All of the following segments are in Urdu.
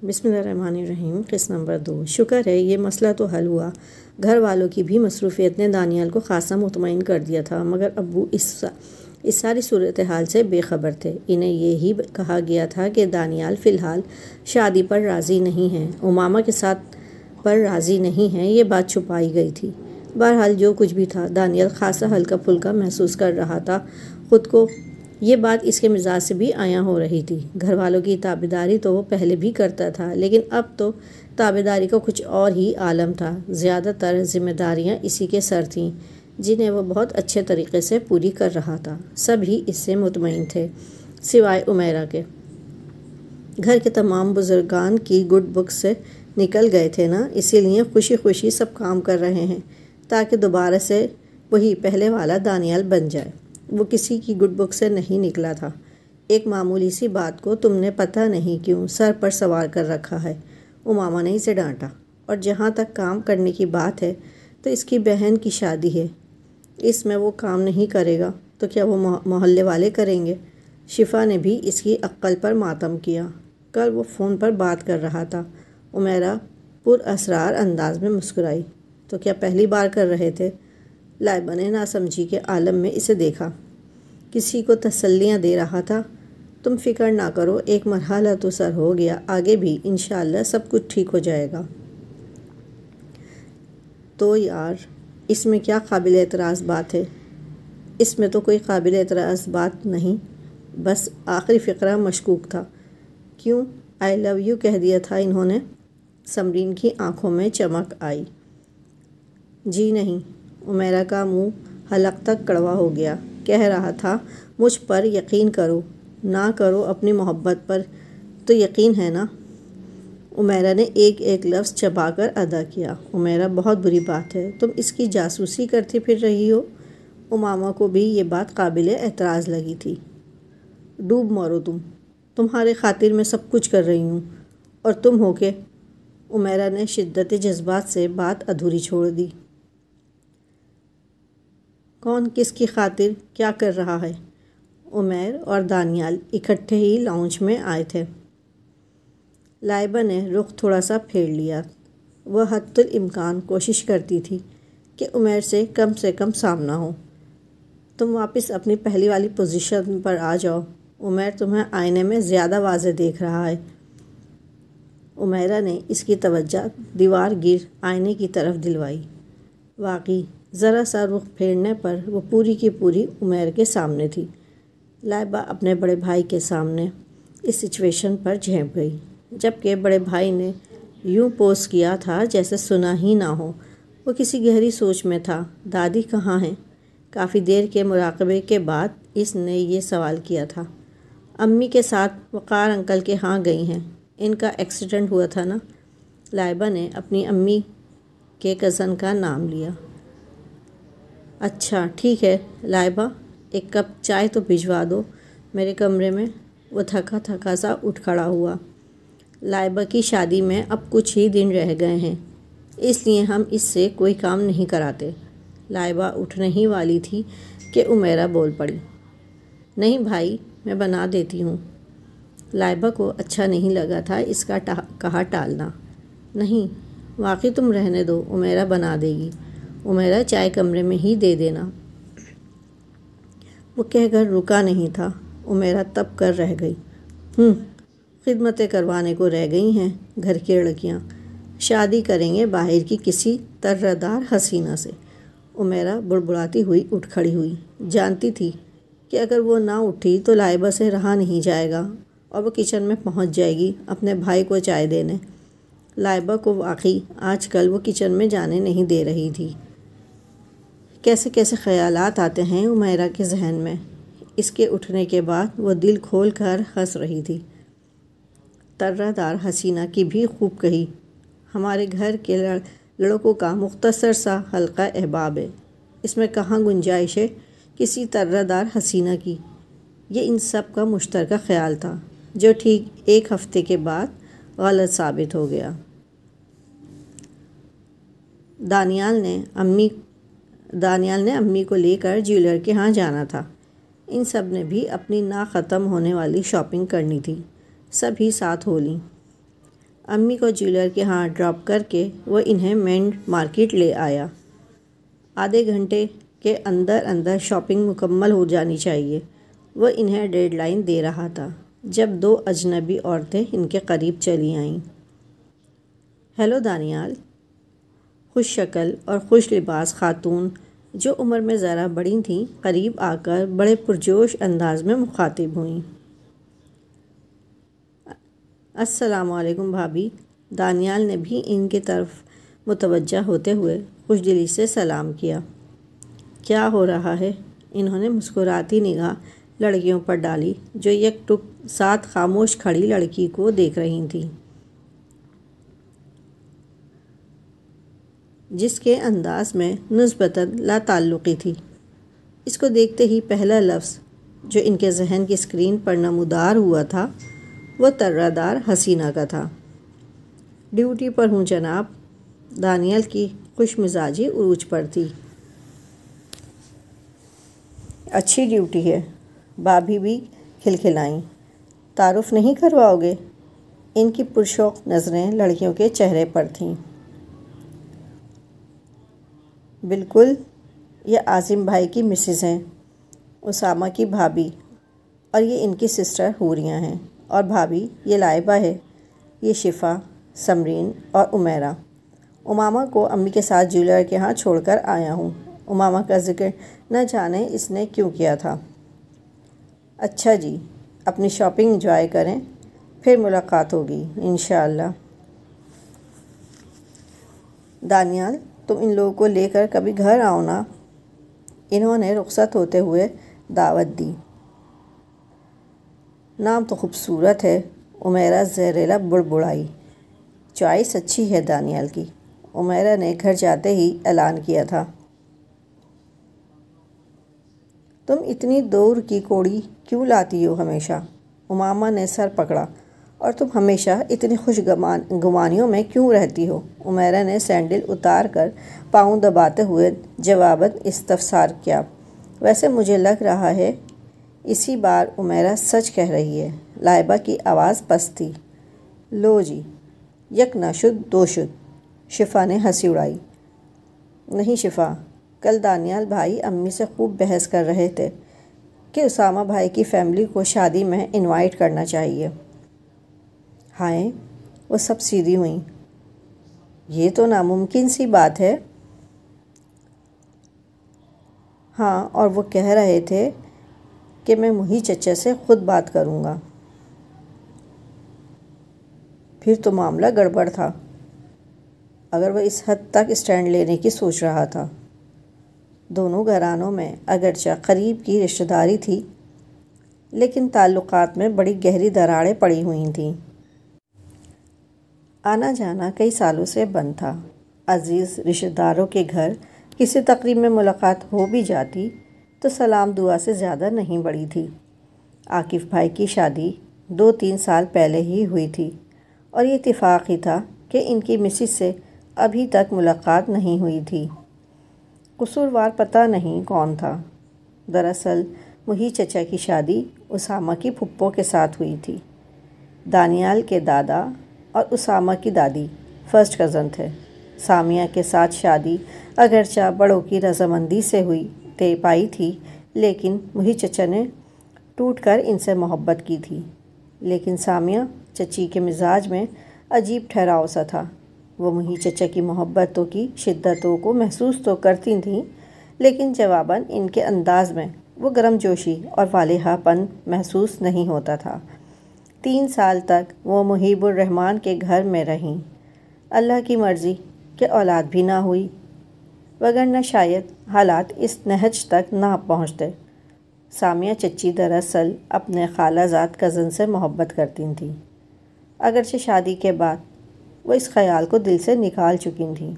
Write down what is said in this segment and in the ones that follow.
بسم اللہ الرحمن الرحیم۔ قسط نمبر 2۔ شکر ہے یہ مسئلہ تو حل ہوا۔ گھر والوں کی بھی مصروفیت نے دانیال کو خاصا مطمئن کر دیا تھا، مگر ابو اس ساری صورتحال سے بے خبر تھے۔ انہیں یہی کہا گیا تھا کہ دانیال فی الحال شادی پر راضی نہیں ہیں، امامہ کے ساتھ پر راضی نہیں ہیں، یہ بات چھپائی گئی تھی۔ بہرحال جو کچھ بھی تھا، دانیال خاصا ہلکا پھلکا محسوس کر رہا تھا خود کو۔ یہ بات اس کے مزاج سے بھی عیاں ہو رہی تھی۔ گھر والوں کی تابعداری تو وہ پہلے بھی کرتا تھا، لیکن اب تو تابعداری کا کچھ اور ہی عالم تھا۔ زیادہ تر ذمہ داریاں اسی کے سر تھیں، جنہیں وہ بہت اچھے طریقے سے پوری کر رہا تھا۔ سب ہی اس سے مطمئن تھے، سوائے عمیرہ کے۔ گھر کے تمام بزرگان کی گڈ بکس سے نکل گئے تھے نا، اسی لیے خوشی خوشی سب کام کر رہے ہیں تاکہ دوبارہ سے وہی پہلے والا دانیال بن جائے۔ وہ کسی کی گڈ بک سے نہیں نکلا تھا۔ ایک معمولی سی بات کو تم نے پتہ نہیں کیوں سر پر سوار کر رکھا ہے، امامہ نے اسے ڈانٹا۔ اور جہاں تک کام کرنے کی بات ہے تو اس کی بہن کی شادی ہے، اس میں وہ کام نہیں کرے گا تو کیا وہ محلے والے کریں گے؟ شفا نے بھی اس کی عقل پر ماتم کیا۔ کل وہ فون پر بات کر رہا تھا، عمیرہ پر اسرار انداز میں مسکرائی۔ تو کیا پہلی بار کر رہے تھے؟ لائبہ نے ناسمجھی کے عالم میں اسے دیکھا، کسی کو تسلیاں دے رہا تھا۔ تم فکر نہ کرو، ایک مرحلہ تو سر ہو گیا، آگے بھی انشاءاللہ سب کچھ ٹھیک ہو جائے گا۔ تو یار اس میں کیا قابل اعتراض بات ہے؟ اس میں تو کوئی قابل اعتراض بات نہیں، بس آخری فقرہ مشکوک تھا۔ کیوں؟ آئی لو یو کہہ دیا تھا انہوں نے؟ سمرین کی آنکھوں میں چمک آئی۔ جی نہیں، عمیرہ کا منہ حلق تک کڑوا ہو گیا۔ کہہ رہا تھا مجھ پر یقین کرو، نہ کرو اپنی محبت پر تو یقین ہے نا؟ عمیرہ نے ایک ایک لفظ چبا کر ادا کیا۔ عمیرہ بہت بری بات ہے، تم اس کی جاسوسی کرتی پھر رہی ہو۔ امامہ کو بھی یہ بات قابل اعتراض لگی تھی۔ ڈوب مرو تمہارے خاطر میں سب کچھ کر رہی ہوں، اور تم ہو کے؟ عمیرہ نے شدت جذبات سے بات ادھوری چھوڑ دی۔ کون کس کی خاطر کیا کر رہا ہے؟ عمیر اور دانیال اکٹھے ہی لاؤنج میں آئے تھے۔ لائبہ نے رخ تھوڑا سا پھیر لیا۔ وہ حد الامکان کوشش کرتی تھی کہ عمیر سے کم سامنا ہو۔ تم واپس اپنی پہلی والی پوزیشن پر آ جاؤ، عمیر تمہیں آئینے میں زیادہ واضح دیکھ رہا ہے۔ عمیرہ نے اس کی توجہ دیوار گر آئینے کی طرف دلوائی۔ واقعی ذرا سا رخ پھیرنے پر وہ پوری کی پوری عمیر کے سامنے تھی۔ لائبہ اپنے بڑے بھائی کے سامنے اس سچویشن پر جھینپ گئی، جبکہ بڑے بھائی نے یوں پوز کیا تھا جیسے سنا ہی نہ ہو۔ وہ کسی گہری سوچ میں تھا۔ دادی کہاں ہیں؟ کافی دیر کے مراقبے کے بعد اس نے یہ سوال کیا تھا۔ امی کے ساتھ وقار انکل کے ہاں گئی ہیں، ان کا ایکسیڈنٹ ہوا تھا نا؟ لائبہ نے اپنی امی کے کزن کا نام لیا۔ اچھا ٹھیک ہے لائبہ، ایک کپ چائے تو بھجوا دو میرے کمرے میں۔ وہ تھکا سا اٹھ کھڑا ہوا۔ لائبہ کی شادی میں اب کچھ ہی دن رہ گئے ہیں، اس لیے ہم اس سے کوئی کام نہیں کراتے۔ لائبہ اٹھنے ہی والی تھی کہ عمیرہ بول پڑی۔ نہیں بھائی، میں بنا دیتی ہوں۔ لائبہ کو اچھا نہیں لگا تھا اس کا کہا ٹالنا۔ نہیں واقعی تم رہنے دو، عمیرہ بنا دے گی۔ عمیرہ چائے کمرے میں ہی دے دینا۔ وہ کہہ کر رکا نہیں تھا۔ عمیرہ تب کر رہ گئی۔ خدمتیں کروانے کو رہ گئی ہیں گھر کی لڑکیاں، شادی کریں گے باہر کی کسی ترہدار حسینہ سے۔ عمیرہ بڑبڑاتی ہوئی اٹھ کھڑی ہوئی، جانتی تھی کہ اگر وہ نہ اٹھی تو لائبہ سے رہا نہیں جائے گا اور وہ کچن میں پہنچ جائے گی اپنے بھائی کو چائے دینے۔ لائبہ کو واقعی آج کل وہ کچن میں جانے نہیں دے رہی تھی۔ کیسے کیسے خیالات آتے ہیں عمیرہ کے ذہن میں۔ اس کے اٹھنے کے بعد وہ دل کھول کر ہنس رہی تھی۔ ترہدار حسینہ کی بھی خوب کہی۔ ہمارے گھر کے لڑکوں کا مختصر سا حلقہ احباب ہے، اس میں کہاں گنجائش ہے کسی ترہدار حسینہ کی؟ یہ ان سب کا مشترکہ خیال تھا، جو ٹھیک ایک ہفتے کے بعد غلط ثابت ہو گیا۔ دانیال نے امی کو لے کر جیولر کے ہاں جانا تھا۔ ان سب نے بھی اپنی نہ ختم ہونے والی شاپنگ کرنی تھی، سب ہی ساتھ ہو لیں۔ امی کو جیولر کے ہاں ڈراپ کر کے وہ انہیں مین مارکیٹ لے آیا۔ آدھے گھنٹے کے اندر شاپنگ مکمل ہو جانی چاہیے، وہ انہیں ڈیڈ لائن دے رہا تھا جب 2 اجنبی عورتیں ان کے قریب چلی آئیں۔ ہیلو دانیال، خوش شکل اور خوش لباس خاتون جو عمر میں ذرا بڑی تھیں قریب آ کر بڑے پرجوش انداز میں مخاطب ہوئیں۔ السلام علیکم بھابھی۔ دانیال نے بھی ان کی طرف متوجہ ہوتے ہوئے خوش دلی سے سلام کیا۔ کیا ہو رہا ہے؟ انہوں نے مسکراتی نگاہ لڑکیوں پر ڈالی جو یک ٹک ساتھ خاموش کھڑی لڑکی کو دیکھ رہی تھیں، جس کے انداز میں نسبتاً لا تعلقی تھی۔ اس کو دیکھتے ہی پہلا لفظ جو ان کے ذہن کی اسکرین پر نمودار ہوا تھا وہ ترہ دار حسینہ کا تھا۔ ڈیوٹی پر ہوں جناب۔ دانیال کی خوش مزاجی عروج پر تھی۔ اچھی ڈیوٹی ہے، بھابھی بھی کھلکھلائیں۔ تعارف نہیں کرواؤ گے؟ ان کی پرشوق نظریں لڑکیوں کے چہرے پر تھیں۔ بالکل، یہ عاظم بھائی کی مسز ہیں، اسامہ کی بھابھی، اور یہ ان کی سسٹر حوریہ ہیں، اور بھابھی یہ لائبہ ہے، یہ شفا، سمرین اور عمیرہ۔ امامہ کو امی کے ساتھ جیولر کے ہاں چھوڑ کر آیا ہوں۔ امامہ کا ذکر نہ جانے اس نے کیوں کیا تھا۔ اچھا جی، اپنی شاپنگ انجوائے کریں، پھر ملاقات ہوگی انشاءاللہ۔ دانیال، تم ان لوگوں کو لے کر کبھی گھر آؤ نا، انہوں نے رخصت ہوتے ہوئے دعوت دی۔ نام تو خوبصورت ہے، عمیرہ زہریلا بڑبڑائی۔ چوائس اچھی ہے دانیال کی، عمیرہ نے گھر جاتے ہی اعلان کیا تھا۔ تم اتنی دور کی کوڑی کیوں لاتی ہو ہمیشہ؟ امامہ نے سر پکڑا۔ اور تم ہمیشہ اتنی خوش گمانیوں میں کیوں رہتی ہو؟ عمیرہ نے سینڈل اتار کر پاؤں دباتے ہوئے جواباً استفسار کیا۔ ویسے مجھے لگ رہا ہے اسی بار عمیرہ سچ کہہ رہی ہے۔ لائبہ کی آواز پست تھی۔ لو جی، یک نہ شد دو شد، شفا نے ہنسی اڑائی۔ نہیں شفا، کل دانیال بھائی امی سے خوب بحث کر رہے تھے کہ اسامہ بھائی کی فیملی کو شادی میں انوائٹ کرنا چاہیے۔ ہائے، وہ سب سیدھی ہوئیں۔ یہ تو ناممکن سی بات ہے۔ ہاں، اور وہ کہہ رہے تھے کہ میں محی چچا سے خود بات کروں گا۔ پھر تو معاملہ گڑبڑ تھا، اگر وہ اس حد تک اسٹینڈ لینے کی سوچ رہا تھا۔ دونوں گھرانوں میں اگرچہ قریب کی رشتہ داری تھی، لیکن تعلقات میں بڑی گہری دراڑیں پڑی ہوئی تھیں۔ آنا جانا کئی سالوں سے بند تھا۔ عزیز رشتہ داروں کے گھر کسی تقریب میں ملاقات ہو بھی جاتی تو سلام دعا سے زیادہ نہیں بڑھی تھی۔ عاقف بھائی کی شادی 2-3 سال پہلے ہی ہوئی تھی، اور یہ اتفاق ہی تھا کہ ان کی مسز سے ابھی تک ملاقات نہیں ہوئی تھی۔ قصوروار پتہ نہیں کون تھا۔ دراصل محی چچا کی شادی اسامہ کی پھپھو کے ساتھ ہوئی تھی۔ دانیال کے دادا اور اسامہ کی دادی فرسٹ کزن تھے۔ سامیہ کے ساتھ شادی اگرچہ بڑوں کی رضامندی سے ہوئی طے پائی تھی، لیکن محی چچا نے ٹوٹ کر ان سے محبت کی تھی۔ لیکن سامیہ چچی کے مزاج میں عجیب ٹھہراؤ سا تھا۔ وہ محی چچا کی محبتوں کی شدتوں کو محسوس تو کرتی تھیں، لیکن جواباً ان کے انداز میں وہ گرم جوشی اور والہا پن محسوس نہیں ہوتا تھا۔ 3 سال تک وہ محیب الرحمن کے گھر میں رہیں۔ اللہ کی مرضی کہ اولاد بھی نہ ہوئی، وگرنہ شاید حالات اس نہج تک نہ پہنچتے۔ سامیہ چچی دراصل اپنے خالہ زاد کزن سے محبت کرتی تھیں، اگرچہ شادی کے بعد وہ اس خیال کو دل سے نکال چکی تھیں،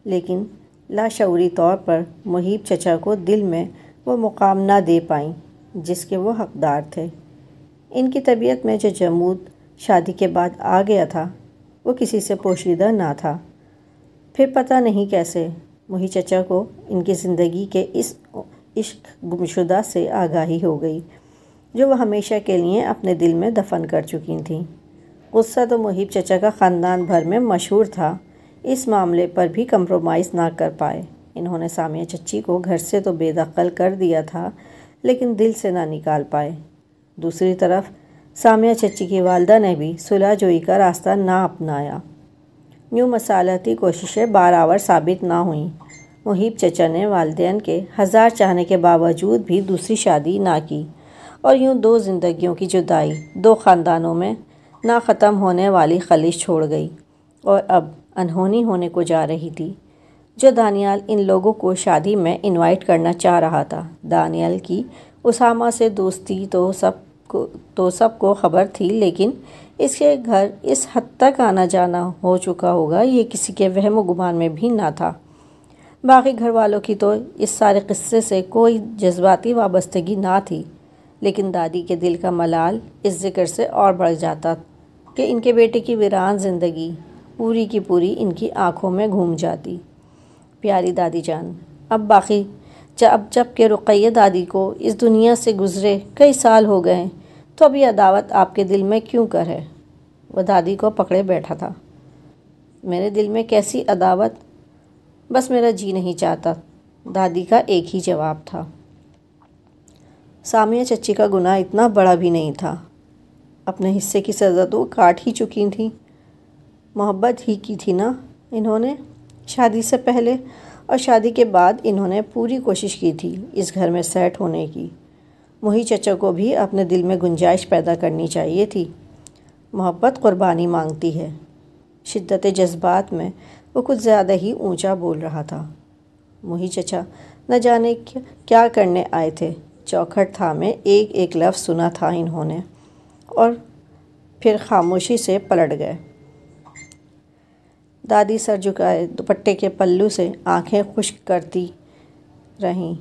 لیکن لاشعوری طور پر محیب چچا کو دل میں وہ مقام نہ دے پائیں جس کے وہ حقدار تھے۔ ان کی طبیعت میں جو جمود شادی کے بعد آ گیا تھا وہ کسی سے پوشیدہ نہ تھا۔ پھر پتہ نہیں کیسے محی چچا کو ان کی زندگی کے اس عشق گمشدہ سے آگاہی ہو گئی جو وہ ہمیشہ کے لیے اپنے دل میں دفن کر چکی تھیں۔ غصہ تو محیب چچا کا خاندان بھر میں مشہور تھا، اس معاملے پر بھی کمپرومائز نہ کر پائے۔ انہوں نے سامیہ چچی کو گھر سے تو بے دخل کر دیا تھا، لیکن دل سے نہ نکال پائے۔ دوسری طرف سامیہ چچی کی والدہ نے بھی صلح جوئی کا راستہ نہ اپنایا۔ یوں مصالحتی کوششیں بارآور ثابت نہ ہوئیں۔ محیب چچا نے والدین کے ہزار چاہنے کے باوجود بھی دوسری شادی نہ کی، اور یوں دو زندگیوں کی جدائی دو خاندانوں میں نہ ختم ہونے والی خلیج چھوڑ گئی، اور اب انہونی ہونے کو جا رہی تھی۔ جو دانیال ان لوگوں کو شادی میں انوائٹ کرنا چاہ رہا تھا، دانیال کی اسامہ سے دوستی تو سب کو خبر تھی، لیکن اس کے گھر اس حد تک آنا جانا ہو چکا ہوگا یہ کسی کے وہم و گمان میں بھی نہ تھا۔ باقی گھر والوں کی تو اس سارے قصے سے کوئی جذباتی وابستگی نہ تھی، لیکن دادی کے دل کا ملال اس ذکر سے اور بڑھ جاتا کہ ان کے بیٹے کی ویران زندگی پوری کی پوری ان کی آنکھوں میں گھوم جاتی۔ پیاری دادی جان، اب جب کہ رقیہ دادی کو اس دنیا سے گزرے کئی سال ہو گئے، تو اب یہ عداوت آپ کے دل میں کیوں کر ہے؟ وہ دادی کو پکڑے بیٹھا تھا۔ میرے دل میں کیسی عداوت؟ بس میرا جی نہیں چاہتا، دادی کا ایک ہی جواب تھا۔ سامیہ چچی کا گناہ اتنا بڑا بھی نہیں تھا، اپنے حصے کی سزا تو کاٹ ہی چکی تھی۔ محبت ہی کی تھی نا انہوں نے، شادی سے پہلے اور شادی کے بعد انہوں نے پوری کوشش کی تھی اس گھر میں سیٹ ہونے کی۔ محی چچا کو بھی اپنے دل میں گنجائش پیدا کرنی چاہیے تھی۔ محبت قربانی مانگتی ہے۔ شدت جذبات میں وہ کچھ زیادہ ہی اونچا بول رہا تھا۔ محی چچا نہ جانے کیا کرنے آئے تھے، چوکھٹ تھامے ایک ایک لفظ سنا تھا انہوں نے، اور پھر خاموشی سے پلٹ گئے۔ دادی سر جھکائے دوپٹے کے پلو سے آنکھیں خشک کرتی رہیں۔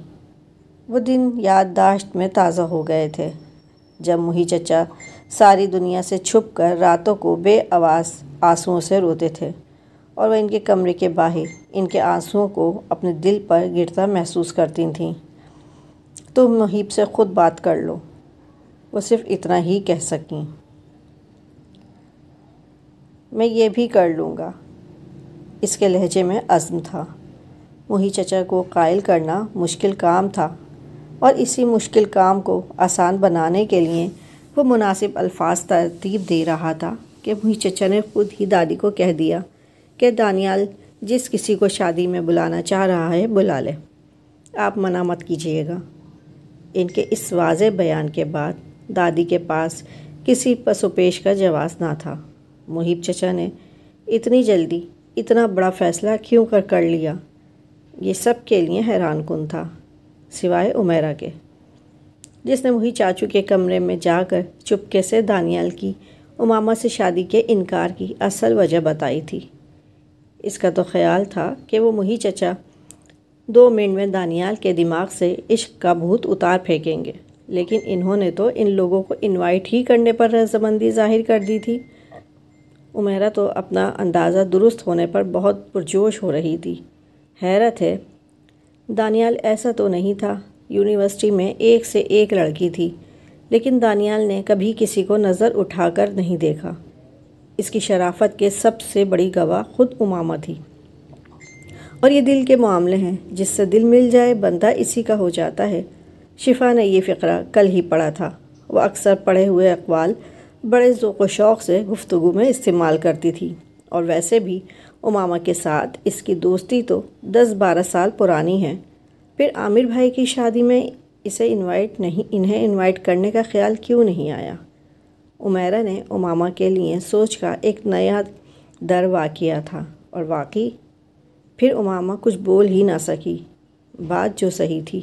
وہ دن یادداشت میں تازہ ہو گئے تھے جب محی چچا ساری دنیا سے چھپ کر راتوں کو بے آواز آنسوؤں سے روتے تھے، اور وہ ان کے کمرے کے باہر ان کے آنسوؤں کو اپنے دل پر گرتا محسوس کرتی تھیں۔ تم محیب سے خود بات کر لو، وہ صرف اتنا ہی کہہ سکیں۔ میں یہ بھی کر لوں گا، اس کے لہجے میں عزم تھا۔ محی چچا کو قائل کرنا مشکل کام تھا، اور اسی مشکل کام کو آسان بنانے کے لیے وہ مناسب الفاظ ترتیب دے رہا تھا کہ محی چچا نے خود ہی دادی کو کہہ دیا کہ دانیال جس کسی کو شادی میں بلانا چاہ رہا ہے بلا لے، آپ منع مت کیجیے گا۔ ان کے اس واضح بیان کے بعد دادی کے پاس کسی پس و پیش کا جواز نہ تھا۔ محیب چچا نے اتنی جلدی اتنا بڑا فیصلہ کیوں کر لیا، یہ سب کے لیے حیران کن تھا، سوائے عمیرہ کے، جس نے محی چاچو کے کمرے میں جا کر چپکے سے دانیال کی امامہ سے شادی کے انکار کی اصل وجہ بتائی تھی۔ اس کا تو خیال تھا کہ وہ محی چچا 2 منٹ میں دانیال کے دماغ سے عشق کا بھوت اتار پھینکیں گے، لیکن انہوں نے تو ان لوگوں کو انوائٹ ہی کرنے پر رضامندی ظاہر کر دی تھی۔ عمیرہ تو اپنا اندازہ درست ہونے پر بہت پرجوش ہو رہی تھی۔ حیرت ہے، دانیال ایسا تو نہیں تھا، یونیورسٹی میں ایک سے ایک لڑکی تھی، لیکن دانیال نے کبھی کسی کو نظر اٹھا کر نہیں دیکھا۔ اس کی شرافت کے سب سے بڑی گواہ خود امامہ تھی۔ اور یہ دل کے معاملے ہیں، جس سے دل مل جائے بندہ اسی کا ہو جاتا ہے۔ شفا نے یہ فقرہ کل ہی پڑھا تھا۔ وہ اکثر پڑھے ہوئے اقوال بڑے ذوق و شوق سے گفتگو میں استعمال کرتی تھی، اور ویسے بھی امامہ کے ساتھ اس کی دوستی تو 10-12 سال پرانی ہے۔ پھر عامر بھائی کی شادی میں انہیں انوائٹ کرنے کا خیال کیوں نہیں آیا؟ عمیرہ نے امامہ کے لیے سوچ کا ایک نیا در واقعہ تھا، اور واقعی پھر امامہ کچھ بول ہی نہ سکی، بات جو صحیح تھی۔